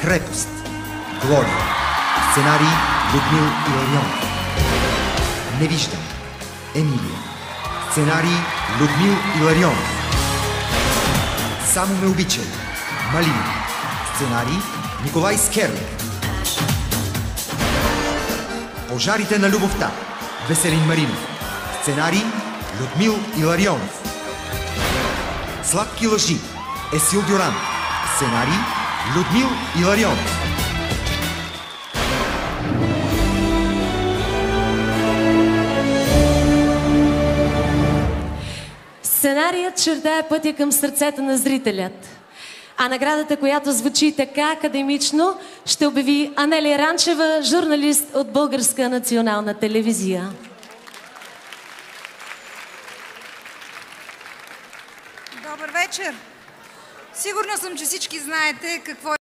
Крепост. Глория. Сценарий Людмил Иларионов. Невиждане. Емилия. Сценарий Людмил Иларионов. Само ме обичай. Малина. Сценарий Николай Скерлик. Пожарите на любовта. Веселин Маринов. Сценарий Людмил Иларионов. Сладки лъжи. Есил Дюран. Сценарий Людмил Иларионов. Сценарият чертае пътя към сърцето на зрителят. А наградата, която звучи така академично, ще обяви Анелия Ранчева, журналист от Българска национална телевизия. Добър вечер! Сигурна съм, че всички знаете какво